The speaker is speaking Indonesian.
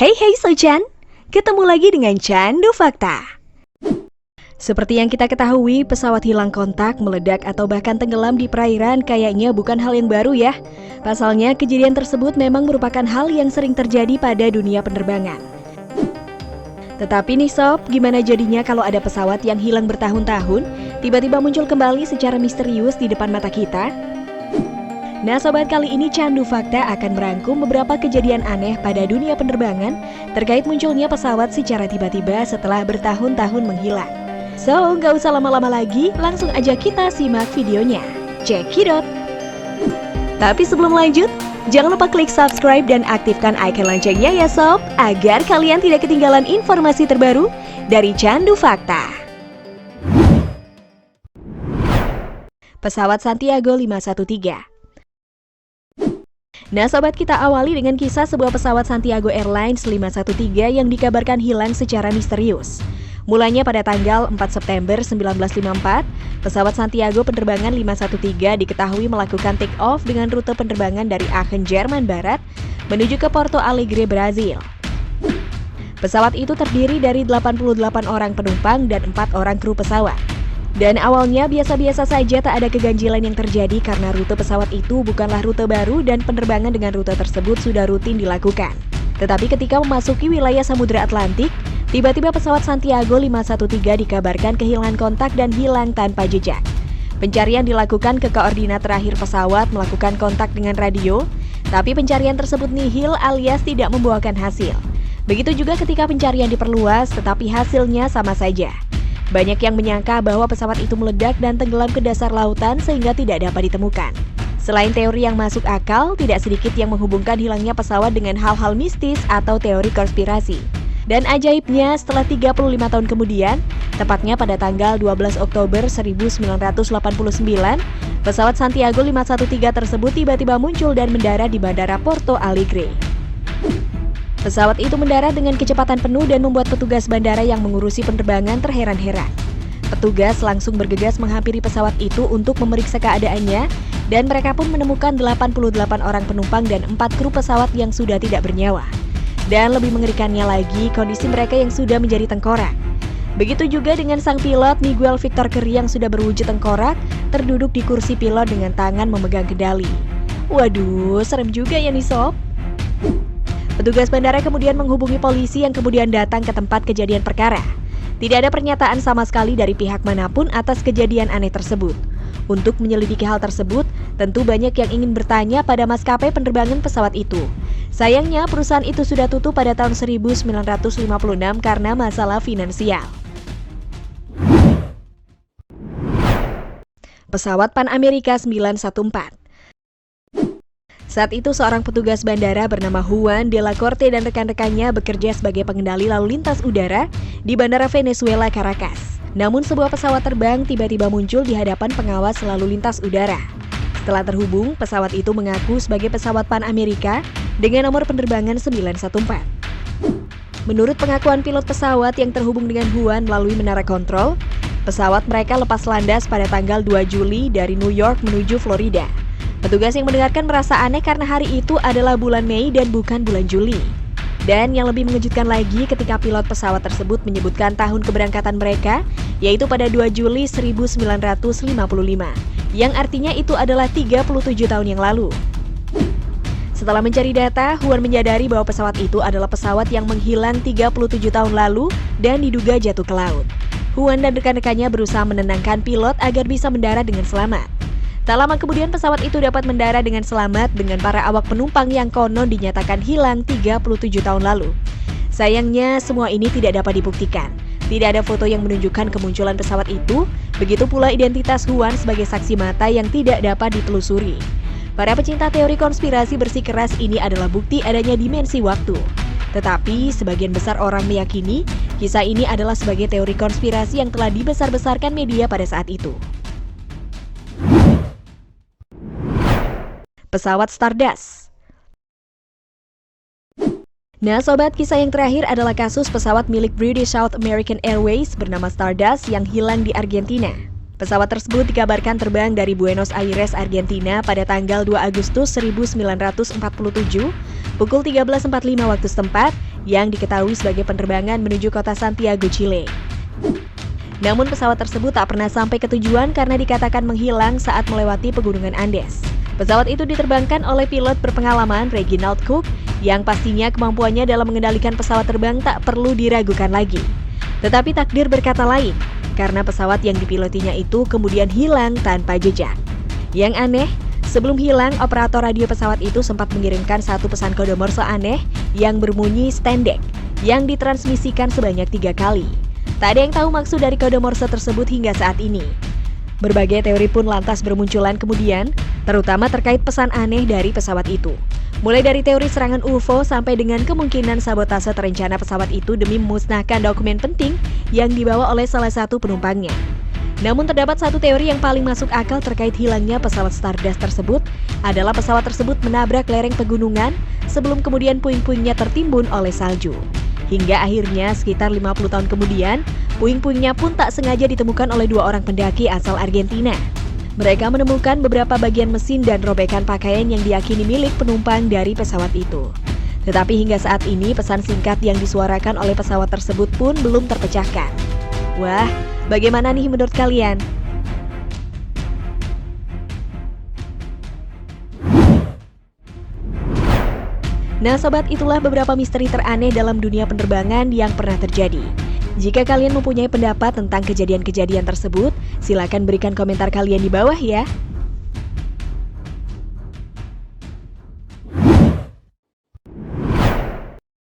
Hey Sojan, ketemu lagi dengan Candu Fakta. Seperti yang kita ketahui, pesawat hilang kontak, meledak atau bahkan tenggelam di perairan kayaknya bukan hal yang baru ya. Pasalnya, kejadian tersebut memang merupakan hal yang sering terjadi pada dunia penerbangan. Tetapi nih sob, gimana jadinya kalau ada pesawat yang hilang bertahun-tahun, tiba-tiba muncul kembali secara misterius di depan mata kita? Nah sobat, kali ini Candu Fakta akan merangkum beberapa kejadian aneh pada dunia penerbangan terkait munculnya pesawat secara tiba-tiba setelah bertahun-tahun menghilang. So, nggak usah lama-lama lagi, langsung aja kita simak videonya. Check it out! Tapi sebelum lanjut, jangan lupa klik subscribe dan aktifkan icon loncengnya ya sob, agar kalian tidak ketinggalan informasi terbaru dari Candu Fakta. Pesawat Santiago 513. Nah sobat, kita awali dengan kisah sebuah pesawat Santiago Airlines 513 yang dikabarkan hilang secara misterius. Mulanya pada tanggal 4 September 1954, pesawat Santiago penerbangan 513 diketahui melakukan take off dengan rute penerbangan dari Aachen, Jerman Barat menuju ke Porto Alegre, Brazil. Pesawat itu terdiri dari 88 orang penumpang dan 4 orang kru pesawat. Dan awalnya biasa-biasa saja, tak ada keganjilan yang terjadi karena rute pesawat itu bukanlah rute baru dan penerbangan dengan rute tersebut sudah rutin dilakukan. Tetapi ketika memasuki wilayah Samudra Atlantik, tiba-tiba pesawat Santiago 513 dikabarkan kehilangan kontak dan hilang tanpa jejak. Pencarian dilakukan ke koordinat terakhir pesawat melakukan kontak dengan radio, tapi pencarian tersebut nihil alias tidak membuahkan hasil. Begitu juga ketika pencarian diperluas, tetapi hasilnya sama saja. Banyak yang menyangka bahwa pesawat itu meledak dan tenggelam ke dasar lautan sehingga tidak dapat ditemukan. Selain teori yang masuk akal, tidak sedikit yang menghubungkan hilangnya pesawat dengan hal-hal mistis atau teori konspirasi. Dan ajaibnya, setelah 35 tahun kemudian, tepatnya pada tanggal 12 Oktober 1989, pesawat Santiago 513 tersebut tiba-tiba muncul dan mendarat di Bandara Porto Alegre. Pesawat itu mendarat dengan kecepatan penuh dan membuat petugas bandara yang mengurusi penerbangan terheran-heran. Petugas langsung bergegas menghampiri pesawat itu untuk memeriksa keadaannya, dan mereka pun menemukan 88 orang penumpang dan 4 kru pesawat yang sudah tidak bernyawa. Dan lebih mengerikannya lagi, kondisi mereka yang sudah menjadi tengkorak. Begitu juga dengan sang pilot Miguel Victor Keri yang sudah berwujud tengkorak, terduduk di kursi pilot dengan tangan memegang kendali. Waduh, serem juga ya nih sob. Petugas bandara kemudian menghubungi polisi yang kemudian datang ke tempat kejadian perkara. Tidak ada pernyataan sama sekali dari pihak manapun atas kejadian aneh tersebut. Untuk menyelidiki hal tersebut, tentu banyak yang ingin bertanya pada maskapai penerbangan pesawat itu. Sayangnya, perusahaan itu sudah tutup pada tahun 1956 karena masalah finansial. Pesawat Pan America 914. Saat itu seorang petugas bandara bernama Juan de la Corte dan rekan-rekannya bekerja sebagai pengendali lalu lintas udara di Bandara Venezuela Caracas. Namun sebuah pesawat terbang tiba-tiba muncul di hadapan pengawas lalu lintas udara. Setelah terhubung, pesawat itu mengaku sebagai pesawat Pan America dengan nomor penerbangan 914. Menurut pengakuan pilot pesawat yang terhubung dengan Juan melalui menara kontrol, pesawat mereka lepas landas pada tanggal 2 Juli dari New York menuju Florida. Petugas yang mendengarkan merasa aneh karena hari itu adalah bulan Mei dan bukan bulan Juli. Dan yang lebih mengejutkan lagi ketika pilot pesawat tersebut menyebutkan tahun keberangkatan mereka, yaitu pada 2 Juli 1955, yang artinya itu adalah 37 tahun yang lalu. Setelah mencari data, Juan menyadari bahwa pesawat itu adalah pesawat yang menghilang 37 tahun lalu dan diduga jatuh ke laut. Juan dan rekan-rekannya berusaha menenangkan pilot agar bisa mendarat dengan selamat. Tak lama kemudian pesawat itu dapat mendarat dengan selamat dengan para awak penumpang yang konon dinyatakan hilang 37 tahun lalu. Sayangnya semua ini tidak dapat dibuktikan. Tidak ada foto yang menunjukkan kemunculan pesawat itu, begitu pula identitas Juan sebagai saksi mata yang tidak dapat ditelusuri. Para pecinta teori konspirasi bersikeras ini adalah bukti adanya dimensi waktu. Tetapi sebagian besar orang meyakini kisah ini adalah sebagai teori konspirasi yang telah dibesar-besarkan media pada saat itu. Pesawat Stardust. Nah sobat, kisah yang terakhir adalah kasus pesawat milik British South American Airways bernama Stardust yang hilang di Argentina. Pesawat tersebut dikabarkan terbang dari Buenos Aires, Argentina pada tanggal 2 Agustus 1947 pukul 13.45 waktu setempat yang diketahui sebagai penerbangan menuju kota Santiago, Chile. Namun pesawat tersebut tak pernah sampai ke tujuan karena dikatakan menghilang saat melewati pegunungan Andes. Pesawat itu diterbangkan oleh pilot berpengalaman Reginald Cook yang pastinya kemampuannya dalam mengendalikan pesawat terbang tak perlu diragukan lagi. Tetapi takdir berkata lain, karena pesawat yang dipilotinya itu kemudian hilang tanpa jejak. Yang aneh, sebelum hilang, operator radio pesawat itu sempat mengirimkan satu pesan kode Morse aneh yang berbunyi Standek yang ditransmisikan sebanyak 3 kali. Tak ada yang tahu maksud dari kode Morse tersebut hingga saat ini. Berbagai teori pun lantas bermunculan kemudian, terutama terkait pesan aneh dari pesawat itu. Mulai dari teori serangan UFO sampai dengan kemungkinan sabotase terencana pesawat itu demi memusnahkan dokumen penting yang dibawa oleh salah satu penumpangnya. Namun terdapat satu teori yang paling masuk akal terkait hilangnya pesawat Stardust tersebut adalah pesawat tersebut menabrak lereng pegunungan sebelum kemudian puing-puingnya tertimbun oleh salju. Hingga akhirnya sekitar 50 tahun kemudian, puing-puingnya pun tak sengaja ditemukan oleh 2 orang pendaki asal Argentina. Mereka menemukan beberapa bagian mesin dan robekan pakaian yang diyakini milik penumpang dari pesawat itu. Tetapi hingga saat ini pesan singkat yang disuarakan oleh pesawat tersebut pun belum terpecahkan. Wah, bagaimana nih menurut kalian? Nah sobat, itulah beberapa misteri teraneh dalam dunia penerbangan yang pernah terjadi. Jika kalian mempunyai pendapat tentang kejadian-kejadian tersebut, silakan berikan komentar kalian di bawah ya.